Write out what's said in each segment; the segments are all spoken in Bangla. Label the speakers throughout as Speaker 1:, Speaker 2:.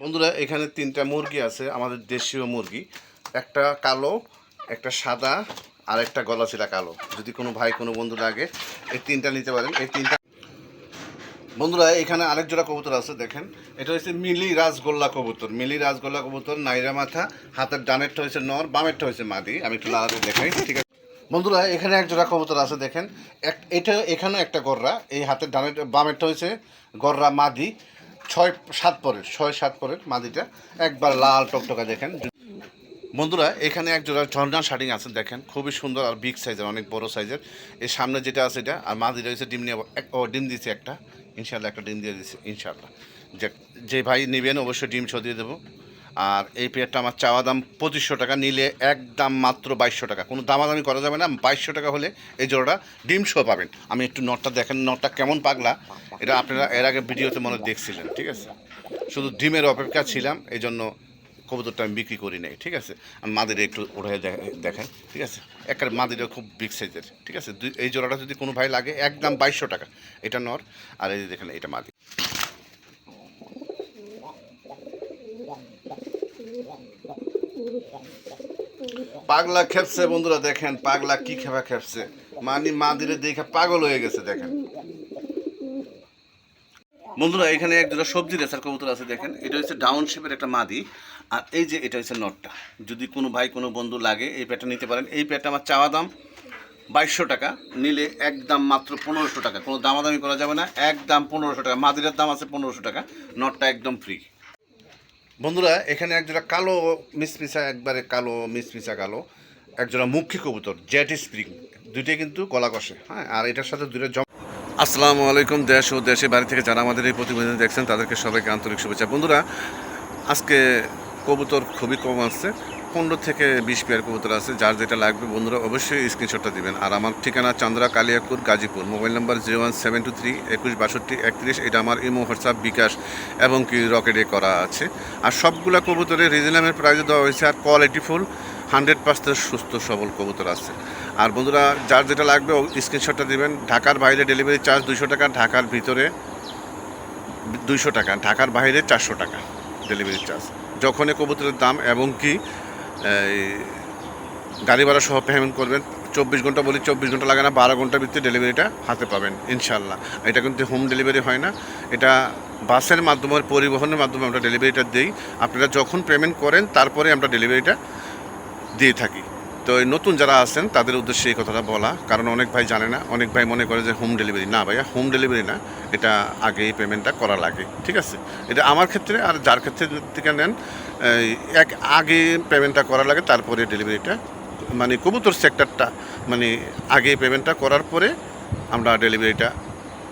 Speaker 1: বন্ধুরা এখানে তিনটা মুরগি আছে আমাদের দেশীয় মুরগি, একটা কালো, একটা সাদা আর একটা গলাচিলা কালো। যদি কোনো ভাই কোনো বন্ধু লাগে এই তিনটা নিতে পারেন। এই তিনটা বন্ধুরা এখানে আরেক জোড়া কবুতর আছে, দেখেন এটা হচ্ছে মিলি রাজগোল্লা কবুতর। মিলি রাজগোল্লা কবুতর, নাইরা মাথা, হাতের ডানেরটা হয়েছে নর, বামেরটা হয়েছে মাদি। আমি একটু লাগাতে দেখাই, ঠিক আছে বন্ধুরা। এখানে এক জোড়া কবুতর আছে, দেখেন এটা এখানেও একটা গররা, এই হাতের ডানের বামেরটা হয়েছে গররা মাদি, 6-7 পরের মাদিটা, একবার লাল টকটকা। দেখেন বন্ধুরা এখানে এক জোড়া ঝর্ণা শার্টিং আছে, দেখেন খুবই সুন্দর আর বিগ সাইজের, অনেক বড় সাইজের। এর সামনে যেটা আছে এটা, আর মাদি রয়েছে ডিম নিয়ে, ডিম দিয়েছে একটা, ইনশাল্লাহ একটা ডিম দিয়ে দিয়েছে ইনশাল্লাহ। যে ভাই নেবেন অবশ্যই ডিম দিয়ে দেবো। আর এই পেয়ারটা আমার চাওয়া দাম 2500 টাকা, নিলে একদম মাত্র 2200 টাকা, কোনো দামাদামি করা যাবে না। 2200 টাকা হলে এই জোড়াটা ডিম শো পাবেন। আমি একটু নটটা দেখেন, নটটা কেমন পাগলা, এটা আপনারা এর আগে ভিডিওতে মনে দেখছিলেন, ঠিক আছে। শুধু ডিমের অপেক্ষা ছিলাম, এই জন্য কবুতরটা আমি বিক্রি করি নাই, ঠিক আছে। আমি মাদিরে একটু ওঠায় দেখেন, ঠিক আছে। একটা মাদিটা খুব বিগ সাইজের, ঠিক আছে। এই জোড়াটা যদি কোনো ভাই লাগে একদম 2200 টাকা, এটা নর। আর এই যে দেখেন এটা মাদি। পাগলা খেপছে বন্ধুরা, দেখেন পাগলা কি খেপা খেপছে, মাদিরে দেখে পাগল হয়ে গেছে। দেখেন বন্ধুরা এখানে এক দুটো সবজি রেসার কবুতর আছে, দেখেন এটা হচ্ছে ডাউন শেপের একটা মাদি, আর এই যে এটা হচ্ছে নটটা। যদি কোনো ভাই কোনো বন্ধু লাগে এই প্যাটটা নিতে পারেন। এই প্যাটটা আমার চাওয়া দাম 2200 টাকা, নিলে একদম মাত্র 1500 টাকা, কোনো দামাদামি করা যাবে না, একদম 1500 টাকা। মাদিরের দাম আছে 1500 টাকা, নটটা একদম ফ্রি। বন্ধুরা এখানে একজোড়া কালো মিসমিসা, একবারে কালো মিসমিসা কালো, একজোড়া মুখী কবুতর জেট স্প্রিং, দুইটাই কিন্তু গলা কষে, হ্যাঁ। আর এটার সাথে দুটো আসসালামু আলাইকুম। দেশ ও দেশের বাড়ি থেকে যারা আমাদের এই প্রতিবেদন দেখছেন তাদেরকে সবাইকে আন্তরিক শুভেচ্ছা। বন্ধুরা আজকে কবুতর খুবই কম আসছে, 15 থেকে 20 পেয়ার কবুতর আছে। যার যেটা লাগবে বন্ধুরা অবশ্যই স্ক্রিনশটটা দিবেন। আর আমার ঠিকানা চান্দ্রা, কালিয়াকুর, গাজীপুর। Mobile number 01723216231। এটা আমার ইমো, হোয়াটসঅ্যাপ, বিকাশ এবং কি রকেটে করা আছে। আর সবগুলা কবুতরের রিজনেবল প্রাইসে দেওয়া হয়েছে, আর কোয়ালিটি ফুল 100% সুস্থ সবল কবুতর আছে। আর বন্ধুরা যার যেটা লাগবে স্ক্রিনশটটা দিবেন। ঢাকার বাইরে ডেলিভারি চার্জ 200 টাকা, ঢাকার ভিতরে 200 টাকা, ঢাকার বাইরে 400 টাকা ডেলিভারি চার্জ। যখনই কবুতরের দাম এবং কি গাড়ি ভাড়া সহ পেমেন্ট করবেন। 24 ঘন্টা বলি, 24 ঘন্টা লাগে না, 12 ঘন্টার ভিতরে ডেলিভারিটা হাতে পাবেন ইনশাল্লাহ। এটা কিন্তু হোম ডেলিভারি হয় না, এটা বাসের মাধ্যমে, পরিবহনের মাধ্যমে আমরা ডেলিভারিটা দিই। আপনারা যখন পেমেন্ট করেন তারপরে আমরা ডেলিভারিটা দিয়ে থাকি। তো এই নতুন যারা আছেন তাদের উদ্দেশ্যে এই কথাটা বলা, কারণ অনেক ভাই জানে না, অনেক ভাই মনে করে যে হোম ডেলিভারি। না ভাইয়া, হোম ডেলিভারি না, এটা আগেই পেমেন্টটা করা লাগে, ঠিক আছে। এটা আমার ক্ষেত্রে, আর যার ক্ষেত্রে থেকে নেন আগে পেমেন্টটা করা লাগে, তারপরে ডেলিভারিটা, মানে কবুতর সেক্টরটা মানে আগে পেমেন্টটা করার পরে আমরা ডেলিভারিটা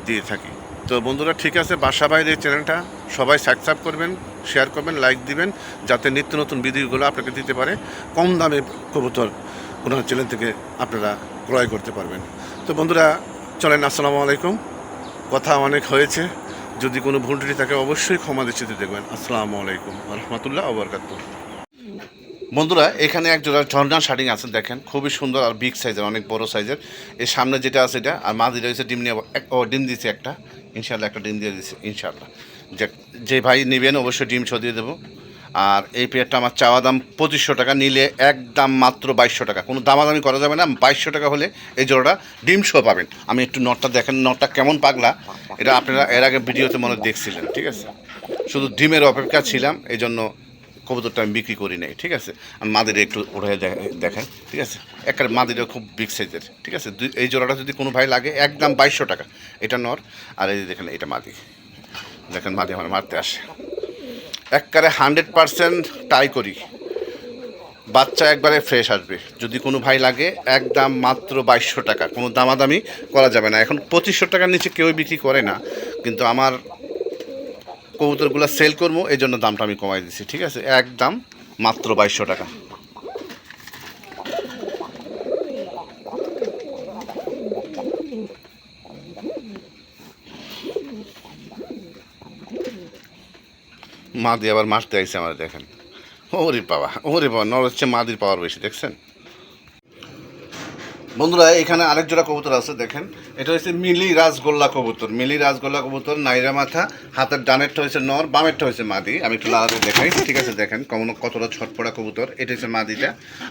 Speaker 1: দিয়ে থাকি। তো বন্ধুরা ঠিক আছে, বাসা বাইরে চ্যানেলটা সবাই সাবস্ক্রাইব করবেন, শেয়ার করবেন, লাইক দিবেন, যাতে নিত্য নতুন ভিডিওগুলো আপনাকে দিতে পারে। কম দামে কবুতর ওনার চ্যানেল থেকে আপনারা ক্রয় করতে পারবেন। তো বন্ধুরা চলেন, আসসালামু আলাইকুম। কথা অনেক হয়েছে, যদি কোনো ভুল ত্রুটি থাকে অবশ্যই ক্ষমা দৃষ্টিতে দেখবেন। আসসালামু আলাইকুম রহমতুল্লাহ ওয়া বারাকাতুহু। বন্ধুরা এখানে এক জোড়া ঝর্ণা শার্টিং আছে, দেখেন খুবই সুন্দর আর বিগ সাইজের, অনেক বড় সাইজের। এর সামনে যেটা আছে এটা, আর মাদি রয়েছে ডিম নিয়ে, ডিম দিয়েছে একটা, ইনশাল্লাহ একটা ডিম দিয়ে দিয়েছে ইনশাল্লাহ। যে ভাই নেবেন অবশ্যই ডিম দিয়ে দেবো। আর এই পেয়ারটা আমার চাওয়া দাম 2500 টাকা, নিলে একদম মাত্র 2200 টাকা, কোনো দামাদামি করা যাবে না। 2200 টাকা হলে এই জোড়াটা ডিম শো পাবেন। আমি একটু নটটা দেখেন, নটটা কেমন পাগলা, এটা আপনারা এর আগে ভিডিওতে মনে দেখছিলেন, ঠিক আছে। শুধু ডিমের অপেক্ষা ছিলাম, এই জন্য কবুতরটা আমি বিক্রি করি নাই, ঠিক আছে। আমি মাদিরে একটু ওঠায় দেখেন, ঠিক আছে। একটা মাদিটা খুব বিগ সাইজের, ঠিক আছে। এই জোড়াটা যদি কোনো ভাই লাগে একদম 2200 টাকা, এটা নর। আর এই দেখেন এটা মাদি, দেখেন মাদি আমার মারতে আসে, একবারে 100% টাই করি, বাচ্চা একবারে ফ্রেশ আসবে। যদি কোনো ভাই লাগে একদম মাত্র 2200 টাকা, কোনো দামাদামি করা যাবে না। এখন 2500 টাকার নিচে কেউই বিক্রি করে না, কিন্তু আমার কবুতরগুলো সেল করবো এই জন্য দামটা আমি কমাই দিচ্ছি, ঠিক আছে। একদম মাত্র 2200 টাকা। মাদি আবার মারতে আইসে আমার, দেখেন ওরে বাবা, ওরে বাবা, নর হচ্ছে মাদির পাওয়ার বেশি, দেখছেন। বন্ধুরা এখানে আরেক জোড়া কবুতর আছে দেখেন, এটা হচ্ছে মিলি রাজগোল্লা কবুতর। মিলি রাজগোল্লা কবুতর, নাইরা মাথা, হাতের ডানেরটা হয়েছে নর, বামেরটা হয়েছে মাদি। আমি একটু লালাতে দেখাই, ঠিক আছে? দেখেন কতটা ছটপড়া কবুতর। এটা হচ্ছে মাদিটা,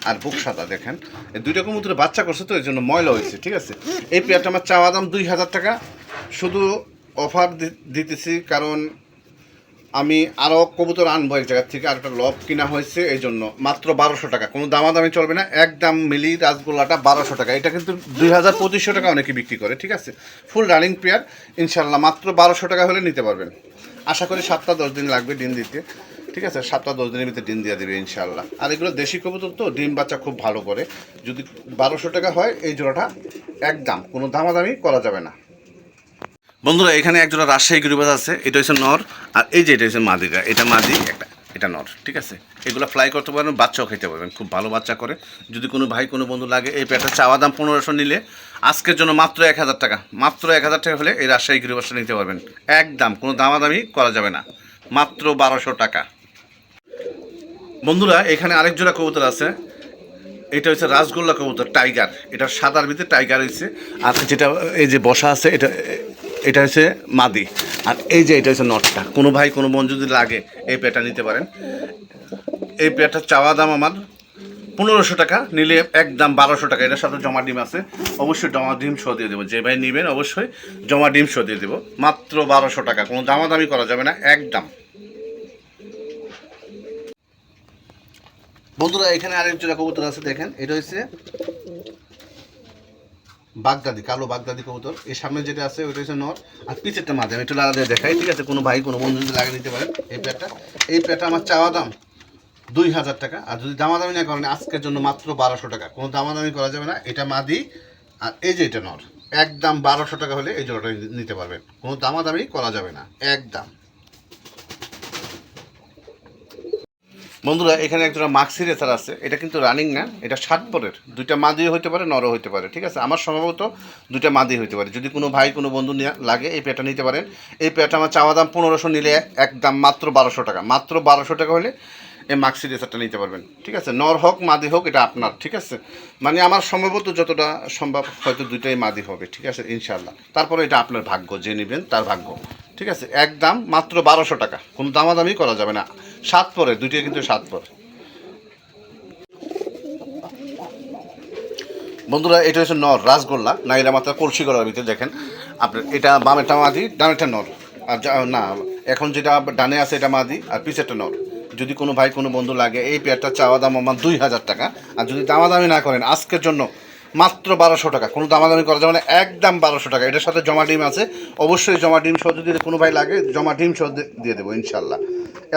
Speaker 1: আর বুক সাদা দেখেন। এই দুইটা কবুতরে বাচ্চা করছে তো এই জন্য ময়লা হয়েছে, ঠিক আছে? এই পেয়ারটা আমার চাওয়া দাম 2000 টাকা। শুধু অফার দিতেছি কারণ আমি আরও কবুতর আনবো এক জায়গার থেকে, আর একটা লব কিনা হয়েছে এই জন্য। মাত্র 1200 টাকা, কোনো দামাদামি চলবে না, একদম মিলি রাসগোল্লাটা 1200 টাকা। এটা কিন্তু 2000-2500 টাকা অনেকে বিক্রি করে, ঠিক আছে? ফুল রানিং পেয়ার, ইনশাল্লাহ মাত্র 1200 টাকা হলে নিতে পারবেন। আশা করি 7-10 দিন লাগবে ডিম দিতে, ঠিক আছে? 7-10 দিনের ভিতরে ডিম দিয়ে দেবে ইনশাল্লাহ। আর এগুলো দেশি কবুতর তো, ডিম বাচ্চা খুব ভালো করে। যদি 1200 টাকা হয় এই জোড়াটা একদম, কোনো দামাদামি করা যাবে না। বন্ধুরা এখানে একজোড়া রাজশাহী গিরিবাজ আছে, এটা হচ্ছে নর, আর এই যে এটা হচ্ছে মাদিটা। এটা মাদি, এটা নর, ঠিক আছে? এগুলো ফ্লাই করতে পারবেন, বাচ্চাও খেতে পারবেন, খুব ভালো বাচ্চা করে। যদি কোনো ভাই কোনো বন্ধু লাগে, এই পেয়ারটা চাওয়া দাম 1500 নিলে আজকের জন্য মাত্র 1000 টাকা। মাত্র 1000 টাকা হলে এই রাজশাহী গিরিবাজটা নিতে পারবেন একদম, কোনো দামাদামি করা যাবে না, মাত্র 1200 টাকা। বন্ধুরা এখানে আরেক জোড়া কবুতর আছে, এটা হচ্ছে রাসগোল্লা কবুতর, টাইগার। এটা সাদার ভিতরে টাইগার হয়েছে। আর যেটা এই যে বসা আছে, এটা হচ্ছে মাদি, আর এই যে এটা হচ্ছে নটটা। কোনো ভাই কোনো বোন যদি লাগে এই পেয়ারটা নিতে পারেন। এই পেয়ারটা চাওয়া দাম আমার 1500 টাকা, নিলে একদম 1200 টাকা। এটার সাথে জমা ডিম আছে, অবশ্যই জমা ডিম শো দিয়ে দেবো। যে ভাই নেবেন অবশ্যই জমা ডিম শো দিয়ে দেবো, মাত্র 1200 টাকা, কোনো দামাদামি করা যাবে না একদম। বন্ধুরা এখানে আরেক জোড়া কবুতর আছে দেখেন, এটা হচ্ছে বাগদাদি, কালো বাগদাদি কবুতর। এই সামনে যেটা আছে ওইটা হচ্ছে নর, আর পিছেরটা মাঝে। আমি একটু লাগা দিয়ে দেখাই, ঠিক আছে? কোনো ভাই কোনো বন্ধু যদি লাগিয়ে নিতে পারেন এই পেয়ারটা আমার চাওয়া দাম 2000 টাকা। আর যদি দামাদামি না করেন আজকের জন্য মাত্র 1200 টাকা, কোনো দামাদামি করা যাবে না। এটা মাদি, আর এই যে এটা নর, একদম 1200 টাকা হলে এই জোড়াটা নিতে পারবেন, কোনো দামাদামি করা যাবে না একদম। বন্ধুরা এখানে একজোড়া মাক্সি রেসার আছে, এটা কিন্তু রানিং না, এটা 7 পরের। দুইটা মাদিও হইতে পারে, নরও হইতে পারে, ঠিক আছে? আমার সম্ভবত দুইটা মাদি হইতে পারে। যদি কোনো ভাই কোনো বন্ধু লাগে এই পেয়ারটা নিতে পারেন। এই পেয়ারটা আমার চাওয়া দাম 1500, নিলে একদম মাত্র 1200 টাকা। মাত্র 1200 টাকা হলে এই মাক্সি রেসারটা নিতে পারবেন, ঠিক আছে? নর হোক মাদি হোক, এটা আপনার, ঠিক আছে? মানে আমার সম্ভবত যতটা সম্ভব হয়তো দুইটাই মাদি হবে, ঠিক আছে? ইনশাল্লাহ। তারপরে এটা আপনার ভাগ্য, যে নেবেন তার ভাগ্য, ঠিক আছে? একদম মাত্র 1200 টাকা, কোনো দামাদামি করা যাবে না। 7 পরে, দুইটাই কিন্তু 7 পরে। বন্ধুরা এটা হচ্ছে নর রাসগোল্লা, নাইরা মাত্রা কলসি করার ভিতরে দেখেন আপনার। এটা বামেরটা মাদি, ডানেরটা নর। আর না, এখন যেটা ডানে আছে এটা মাদি, আর পিছেরটা নর। যদি কোনো ভাই কোনো বন্ধু লাগে এই পেয়ারটা চাওয়া দাম আমার 2000 টাকা। আর যদি দামাদামি না করেন আজকের জন্য মাত্র 1200 টাকা, কোনো দামাদামি করা যাবে না একদম 1200 টাকা। এটার সাথে জমা ডিম আছে, অবশ্যই জমা ডিম সহ যদি কোনো ভাই লাগে জমা ডিম সহ দিয়ে দেবো ইনশাল্লাহ,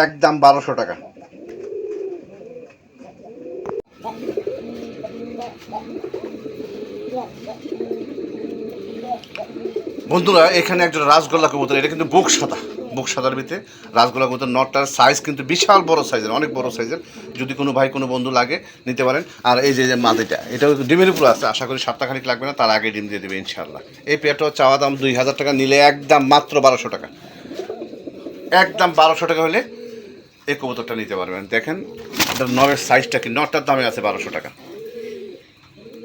Speaker 1: একদম 1200 টাকা। বন্ধুরা এখানে একজন রাসগোল্লা কবুতর, এটা কিন্তু বুক সাদা, বুক সাদার ভিতরে রাসগোল্লা কবুতর। নটটার সাইজ কিন্তু বিশাল বড় সাইজের, অনেক বড় সাইজের। যদি কোনো ভাই কোনো বন্ধু লাগে নিতে পারেন। আর এই যে মাদিটা, এটা ডিমের উপর আছে, আশা করি সপ্তাহখানিক লাগবে না, তার আগে ডিম দিয়ে দেবে ইনশাল্লাহ। এই পেয়ারটাও চাওয়া দাম 2000 টাকা, নিলে একদম মাত্র 1200 টাকা, একদম 1200 টাকা হলে এই কবুতরটা নিতে পারবেন। দেখেন এটা নরের সাইজটা কি, নটটার দামে আছে 1200 টাকা,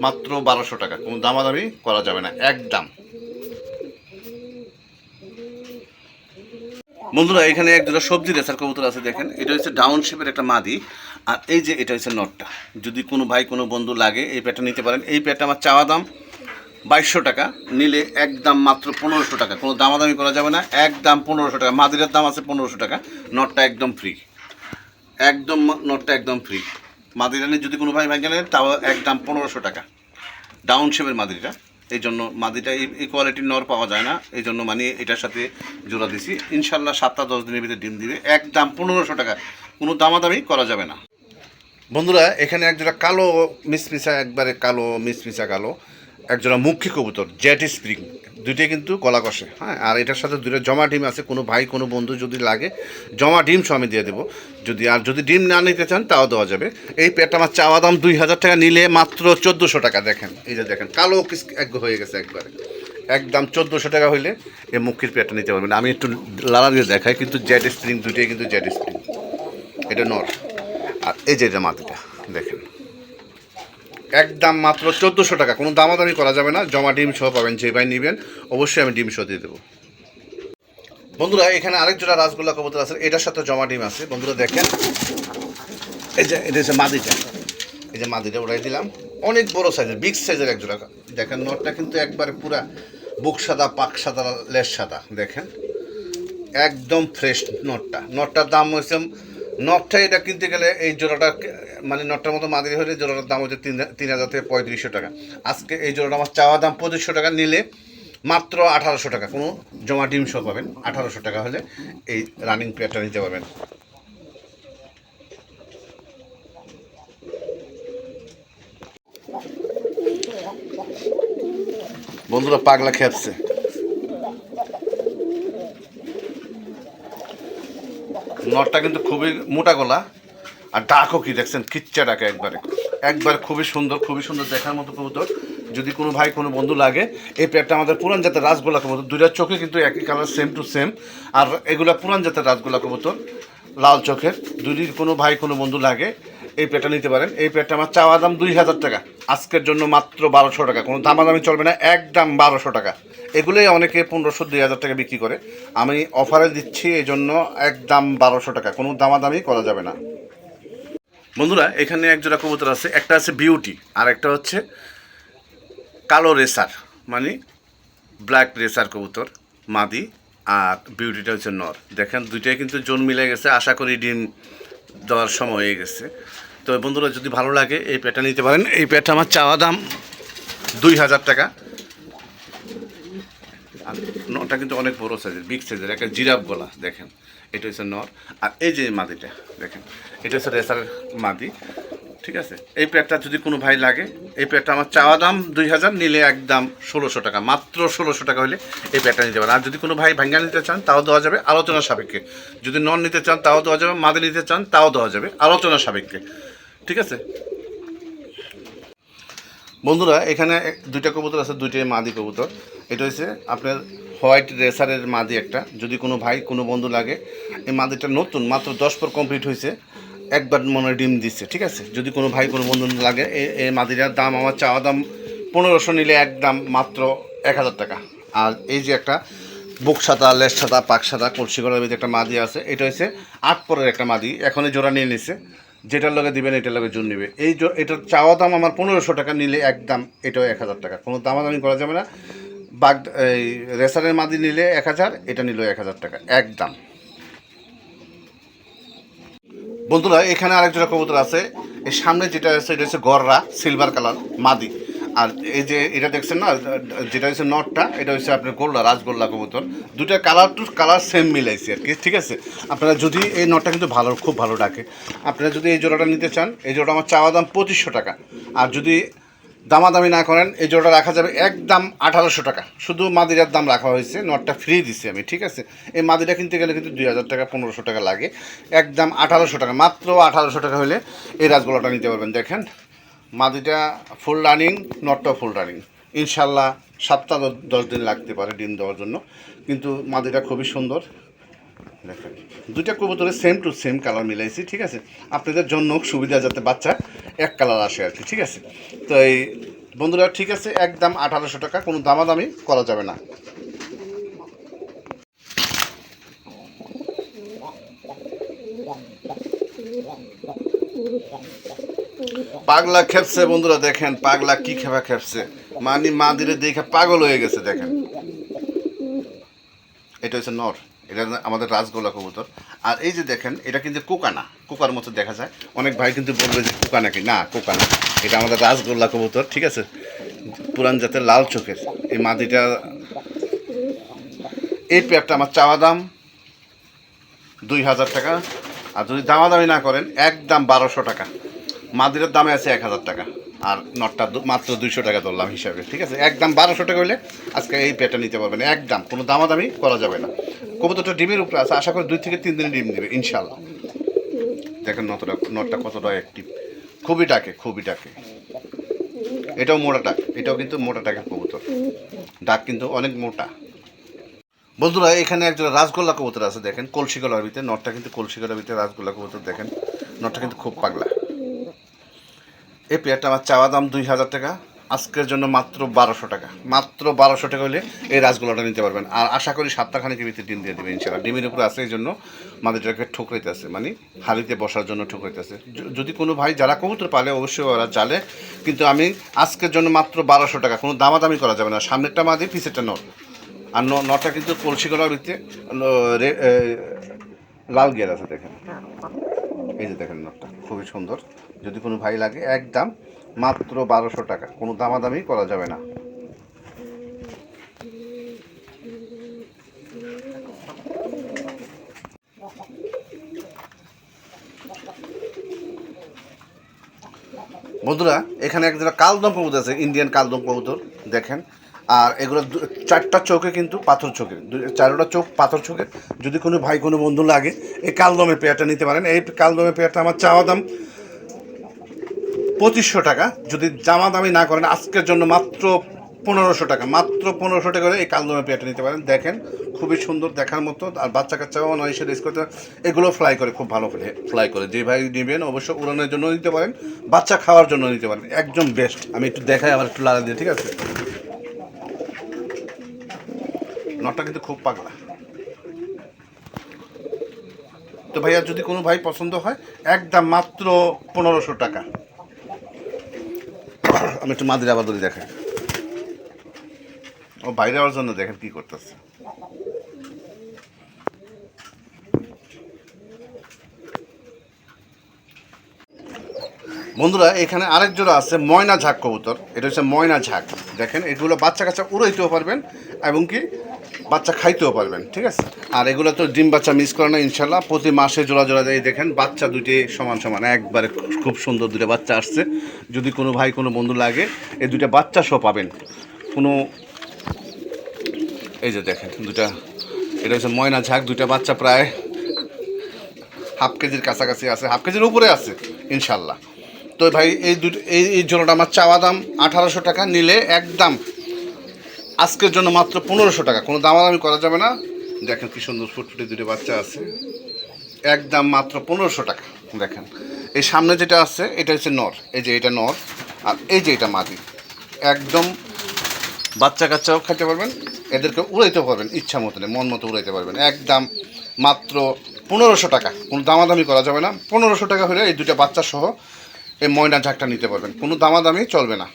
Speaker 1: মাত্র 1200 টাকা, কোনো দামাদামি করা যাবে না একদম। বন্ধুরা এখানে এক দুটো সবজি রেসার কবুতর আছে দেখেন, এটা হচ্ছে ডাউন শেপের একটা মাদি, আর এই যে এটা হচ্ছে নটটা। যদি কোনো ভাই কোনো বন্ধু লাগে এই পেয়ারটা নিতে পারেন। এই পেয়ারটা আমার চাওয়া দাম 2200 টাকা, নিলে একদম মাত্র 1500 টাকা, কোনো দামাদামি করা যাবে না একদম 1500 টাকা। মাদিরার দাম আছে 1500 টাকা, নটটা একদম ফ্রি, একদম নটটা একদম ফ্রি। মাদিরা নিয়ে যদি কোনো ভাই নেন তাও একদম 1500 টাকা, ডাউন শেপের মাদিরা। এই জন্য মাদিটা এই কোয়ালিটির নর পাওয়া যায় না, এই জন্য মানে এটার সাথে জোড়া দিছি। ইনশাল্লাহ 7-10 দিনের ভিতরে ডিম দিবে, একদম 1500 টাকা, কোনো দামাদামি করা যাবে না। বন্ধুরা এখানে একজোড়া কালো মিসমিসা, একবারে কালো মিসমিসা কালো একজোড়া মুখী কবুতর, জেট স্প্রিং। দুইটাই কিন্তু গলা কষে, হ্যাঁ। আর এটার সাথে দুটো জমা ডিম আছে, কোনো ভাই কোনো বন্ধু যদি লাগে জমা ডিম সহ আমি দিয়ে দেবো। যদি ডিম না নিতে চান তাও দেওয়া যাবে। এই পেয়ারটা আমার চাওয়া দাম 2000 টাকা, নিলে মাত্র 1400 টাকা। দেখেন এই যে দেখেন কালো এক হয়ে গেছে একবারে, একদম 1400 টাকা হইলে এই মুখির পেয়ারটা নিতে পারবেন। আমি একটু লালা দিয়ে দেখাই, কিন্তু জেট স্প্রিং, দুইটাই কিন্তু জেট স্প্রিং। এটা নর, আর এই যে এটা মাটিটা দেখেন, একদম মাত্র 1400 টাকা, কোনো দামাদামি করা যাবে না, জমা ডিম সহ পাবেন। যে ভাই নেবেন অবশ্যই আমি ডিম সহ দিয়ে দেবো। বন্ধুরা এখানে আরেক জোড়া রাসগোল্লা কবুতর আছে, এটার সাথে জমা ডিম আছে। বন্ধুরা দেখেন, এই যে এটা হচ্ছে মাদিটা, এই যে মাদিটা উড়াই দিলাম, অনেক বড় সাইজের, বিগ সাইজের এক জোড়া। দেখেন নটটা কিন্তু একবারে পুরা বুক সাদা, পাক সাদা, লেজ সাদা। দেখেন একদম ফ্রেশ নটটার দাম হয়েছে, নটটা এটা কিনতে গেলে এই জোড়াটা মানে নটটার মতো মাদিরি হলে জোড়াটার দাম হচ্ছে 3000 থেকে 3500 টাকা। আজকে এই জোড়াটা আমার চাওয়া দাম 2500 টাকা, নিলে মাত্র 1800 টাকা, কোনো জমা ডিম সহ পাবেন। 1800 টাকা হলে এই রানিং পেয়ারটা নিতে পারবেন। বন্ধুরা পাগলা খেপছে, নটটা কিন্তু খুবই মোটা গলা, আর ডাকও কি দেখছেন, কিচ্চা ডাকে একবারে খুবই সুন্দর দেখার মতো কবুতর। যদি কোনো ভাই কোনো বন্ধু লাগে, এই পেয়ারটা আমাদের পুরান জাতের রাসগোল্লা কবুতর, দুইটার চোখে কিন্তু একই কালার, সেম টু সেম। আর এগুলা পুরান জাতের রাসগোল্লা কবুতর, লাল চোখের। যদি কোনো ভাই কোনো বন্ধু লাগে এই পেয়ারটা নিতে পারেন। এই পেয়ারটা আমার চাওয়া দাম 2000 টাকা, আজকের জন্য মাত্র 1200 টাকা, কোনো দামাদামি চলবে না, একদম 1200 টাকা। এগুলোই অনেকে 1500 2000 টাকা বিক্রি করে, আমি অফারে দিচ্ছি এই জন্য একদম 1200 টাকা, কোনো দামাদামি করা যাবে না। বন্ধুরা এখানে এক জোড়া কবুতর আছে, একটা আছে বিউটি আর একটা হচ্ছে কালো রেসার, মানে ব্ল্যাক রেসার কবুতর মাদি, আর বিউটিটা হচ্ছে নর। দেখেন দুইটাই কিন্তু জোন মিলে গেছে, আশা করি ডিম দেওয়ার সময় হয়ে গেছে। তো বন্ধুরা যদি ভালো লাগে এই পেয়ারটা নিতে পারেন। এই পেয়ারটা আমার চাওয়া দাম 2000 টাকা। আর নরটা কিন্তু অনেক বড় সাইজের, বিগ সাইজের, একটা জিরাফ গলা। দেখেন এটা হচ্ছে নর, আর এই যে মাদিটা দেখেন, এটা হচ্ছে রেসারের মাদি। ঠিক আছে, এই পেয়ারটা যদি কোনো ভাই লাগে, এই পেয়ারটা আমার চাওয়া দাম 2000, নিলে একদম 1600 টাকা, মাত্র 1600 টাকা হলে এই পেয়ারটা নিতে পারেন। আর যদি কোনো ভাই ভাঙ্গা নিতে চান তাও দেওয়া যাবে আলোচনা সাপেক্ষে, যদি নন নিতে চান তাও দেওয়া যাবে, মাদি নিতে চান তাও দেওয়া যাবে আলোচনা সাপেক্ষে। ঠিক আছে বন্ধুরা, এখানে দুইটা কবুতর আছে, দুইটাই মাদি কবুতর। এটা হচ্ছে আপনার হোয়াইট রেসারের মাদি একটা, যদি কোনো ভাই কোনো বন্ধু লাগে, এই মাদিটা নতুন, মাত্র 10 পর কমপ্লিট হয়েছে, একবার মনে ডিম দিচ্ছে। ঠিক আছে, যদি কোনো ভাই কোনো বন্ধু লাগে, এই মাদিটার দাম আমার চাওয়া দাম 1500, নিলে একদম মাত্র 1000 টাকা। আর এই যে একটা বুক সাদা, লেজ সাদা, পাক সাদা, কলসি গলার ভিতরে একটা মাদি আছে, এটা হচ্ছে 8 পরের একটা মাদি, এখনই জোড়া নিয়ে নিছে। যেটার লগে দিবেন এটার লগে জোর নেবে। এটার চাওয়া দাম আমার 1500 টাকা, নিলে একদম এটাও 1000 টাকা, কোনো দামাদামি করা যাবে না। বাগ এই রেসারের মাদি নিলে 1000, এটা নিল 1000 টাকা একদম। বন্ধুরা এখানে আরেক জোড়া কবুতর আছে, এই সামনে যেটা আছে এটা হচ্ছে গররা, সিলভার কালার মাদি। আর এই যে এটা দেখছেন না, যেটা হচ্ছে নটটা, এটা হচ্ছে আপনার গোল্লা, রাজগোল্লা কবুতর। দুটা কালার টু কালার সেম মিলাইছে আর কি। ঠিক আছে, আপনারা যদি এই নটটা কিন্তু ভালো, খুব ভালো ডাকে। আপনারা যদি এই জোড়াটা নিতে চান, এই জোড়াটা আমার চাওয়া দাম 2500 টাকা। আর যদি দামাদামি না করেন, এই জোড়াটা রাখা যাবে একদম 1800 টাকা, শুধু মাদিরার দাম রাখা হয়েছে, নটটা ফ্রি দিচ্ছি আমি। ঠিক আছে, এই মাদিটা কিনতে গেলে কিন্তু 2000 টাকা 1500 টাকা লাগে, একদম 1800 টাকা, মাত্র 1800 টাকা হলে এই রাজগোলাটা নিতে পারবেন। দেখেন মাদিটা ফুল রানিং, নটটা ফুল রানিং, ইনশাল্লাহ সপ্তাহ 10 দিন লাগতে পারে ডিম দেওয়ার জন্য, কিন্তু মাদিটা খুবই সুন্দর। দেখেন দুইটা কবুতরের সেম টু সেম কালার মিলাইছি। ঠিক আছে, আপনাদের জন্য সুবিধা যাতে বাচ্চা এক কালার আসে আর কি। ঠিক আছে, তো এই বন্ধুরা ঠিক আছে, একদম 1800 টাকা, কোনো দামাদামি করা যাবে না। পাগলা খেপছে বন্ধুরা, দেখেন পাগলা কি খেপা খেপছে, মানে মাদিরে দেখে পাগল হয়ে গেছে। দেখেন এটা হচ্ছে নর, এটা আমাদের রাজগোল্লা কবুতর। আর এই যে দেখেন, এটা কিন্তু কোকানা, কোকার মতো দেখা যায়, অনেক ভাই কিন্তু বলবে যে কোকা নাকি, না কোকা না, এটা আমাদের রাজগোল্লা কবুতর। ঠিক আছে, পুরান জাতের লাল চোখের এই মাদিটা। এই পেয়ারটা আমার চাওয়া দাম 2000 টাকা, আর যদি দামাদামি না করেন একদম 1200 টাকা। মাদিরের দামে আছে 1000 টাকা, আর নটটা মাত্র 200 টাকা ধরলাম হিসাবে। ঠিক আছে, একদম 1200 টাকা হলে আজকে এই পেয়ারটা নিতে পারবেন, একদম কোনো দামাদামি করা যাবে না। কবুতরটা ডিমের উপরে আছে, আশা করি 2 থেকে 3 দিনে ডিম দেবে ইনশাল্লাহ। দেখেন নটটা কতটা অ্যাক্টিভ, খুবই ডাকে, খুবই ডাকে। এটাও মোটা ডাক, এটাও কিন্তু মোটা ডাকের কবুতর, ডাক কিন্তু অনেক মোটা। বন্ধুরা এখানে একজন রাজগোল্লা কবুতর আছে, দেখেন কলসি গলার ভিতরে, নটটা কিন্তু কলসি গলার ভিতরে রাজগোল্লা কবুতর। দেখেন নটটা কিন্তু খুব পাগলা, এই পেয়ারটা আমার চাওয়া দাম 2000 টাকা, আজকের জন্য মাত্র 1200 টাকা। মাত্র 1200 টাকা হলে এই রাসগোল্লাটা নিতে পারবেন। আর আশা করি 7টা ভিতরে ডিম দিয়ে দেবে ইনশাআল্লাহ। ডিমের উপরে আছে এই জন্য মাদেরটাকে ঠোকরাইতেছে, মানে হাড়িতে বসার জন্য ঠোকরাইতেছে। যদি কোনো ভাই যারা কবুতর পালে অবশ্যই ওরা চালে, কিন্তু আমি আজকের জন্য মাত্র 1200 টাকা, কোনো দামাদামি করা যাবে না। সামনেরটা মাদি, পিছেরটা নর। আর নটা কিন্তু কলসি গলার ভিতরে লাল গিয়ার আছে দেখেন, এই যে দেখেন নটটা খুবই সুন্দর। যদি কোনো ভাই লাগে একদম মাত্র 1200 টাকা, কোনো দামাদামি করা যাবে না। বন্ধুরা এখানে এক দুটা কালদম কবুতর আছে, ইন্ডিয়ান কালদম কবুতর দেখেন। আর এগুলো 4টা চোখে কিন্তু পাথর চোখের, 4টা চোখ পাথর চোখের। যদি কোনো ভাই কোনো বন্ধু লাগে এই কালদমের পেয়ারটা নিতে পারেন। এই কালদমের পেয়ারটা আমার চাওয়া দাম 2500 টাকা। যদি দামাদামি না করেন আজকের জন্য মাত্র 1500 টাকা, মাত্র 1500 টাকা করে এই কালদমের পেয়ারটা নিতে পারেন। দেখেন খুবই সুন্দর দেখার মতো। আর বাচ্চা কাচ্চাও নয় সে রেস করতে, এগুলো ফ্লাই করে খুব ভালো ফ্লাই করে। যে ভাই নেবেন অবশ্য উড়ানোর জন্য নিতে পারেন, বাচ্চা খাওয়ার জন্য নিতে পারেন, একদম বেস্ট। আমি একটু দেখাই, আবার একটু লাড়া দিয়ে, ঠিক আছে? নটটা কিন্তু খুব পাগলা। তো ভাইয়া যদি কোনো ভাই পছন্দ হয় একদম মাত্র 1500 টাকা। আমি একটু মাদির আবার ধরে দেখাই, ও বাইরে যাওয়ার জন্য দেখেন কি করতেছে। বন্ধুরা এখানে আরেক জোড়া আছে ময়না ঝাঁক কবুতর। এটা হচ্ছে ময়না ঝাঁক। দেখেন এগুলো বাচ্চা কাচ্চা উড়াইতেও পারবেন এবং কি বাচ্চা খাইতেও পারবেন, ঠিক আছে? আর এগুলো তো ডিম বাচ্চা মিস করে না ইনশাল্লাহ, প্রতি মাসে জোড়া জোড়া দেয়। দেখেন বাচ্চা দুটি সমান সমান, একবারে খুব সুন্দর দুটো বাচ্চা আসছে। যদি কোনো ভাই কোনো বন্ধু লাগে এই দুটো বাচ্চা সহ পাবেন। কোনো এই যে দেখেন দুটা, এটা হচ্ছে ময়না ঝাঁক। দুটা বাচ্চা প্রায় হাফ কেজির কাছাকাছি আছে, হাফ কেজির উপরে আছে ইনশাল্লাহ। তো ভাই এই জোড়াটা আমার চাওয়া দাম 1800 টাকা, নিলে একদম আজকের জন্য মাত্র 1500 টাকা, কোনো দামাদামি করা যাবে না। দেখেন কি সুন্দর ফুটফুটে দুটো বাচ্চা আছে, একদম মাত্র 1500 টাকা। দেখেন এই সামনে যেটা আছে এটা হচ্ছে নর, এই যে এটা নর, আর এই যে এটা মাদি। একদম বাচ্চা কাচ্চাও খেতে পারবেন, এদেরকে উড়াইতে পারবেন ইচ্ছা মতনে, মন মতো উড়াইতে পারবেন। একদম মাত্র 1500 টাকা, কোনো দামাদামি করা যাবে না। 1500 টাকা হলে এই দুটো বাচ্চা সহ এই ময়না ঝাঁকটা নিতে পারবেন, কোনো দামাদামি চলবে না।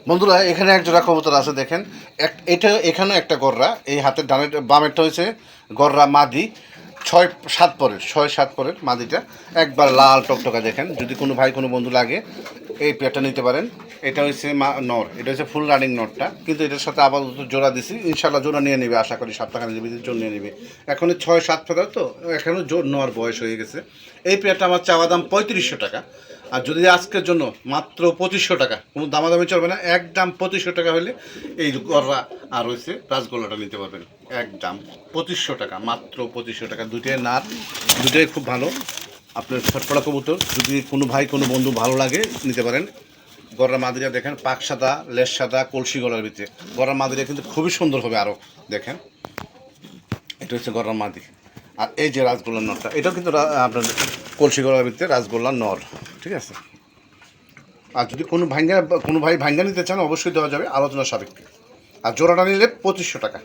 Speaker 1: বন্ধুরা এখানে এক জোড়া কবুতর আছে দেখেন, এটা এখানেও একটা গররা। এই হাতের ডানের বামেরটা হয়েছে গররা মাদি, 6-7 পরের মাদিটা, একবার লাল টকটকা। দেখেন যদি কোনো ভাই কোনো বন্ধু লাগে এই পেয়ারটা নিতে পারেন। এটা হচ্ছে নর, এটা হচ্ছে ফুল রানিং নরটা, কিন্তু এটার সাথে আপাতত জোড়া দিছি, ইনশাল্লাহ জোড়া নিয়ে নেবে আশা করি। 7 ভিতরে জোর নিয়ে নেবে, এখন 6-7 ফেদার তো এখনও জোর নর বয়স হয়ে গেছে। এই পেয়ারটা আমার চাওয়া দাম 3500 টাকা। আর যদি আজকের জন্য মাত্র 2500 টাকা, কোনো দামাদামি চলবে না, একদম 2500 টাকা হলে এই গররা আর হয়েছে রাসগোল্লাটা নিতে পারবেন। একদম 2500 টাকা, মাত্র 2500 টাকা। দুটোই নাট, দুটোই খুব ভালো। আপনার ছটপড়া কবুতর, যদি কোনো ভাই কোনো বন্ধু ভালো লাগে নিতে পারেন। গররা মাদিরা দেখেন পাক সাদা, লেস সাদা, কলসি গলার ভিতরে। গররা মাদিরা কিন্তু খুবই সুন্দর হবে আরও। দেখেন এটা হচ্ছে গররা মাদি। আর এই যে রাসগোল্লার নরটা, এটাও কিন্তু আপনার কলসি গলার ভিতরে রাসগোল্লার নর, ঠিক আছে? আর যদি কোনো ভাই ভাঙ্গা নিতে চান অবশ্যই দেওয়া যাবে আলোচনা সাপেক্ষে। আর জোড়াটা নিলে 2500 টাকা।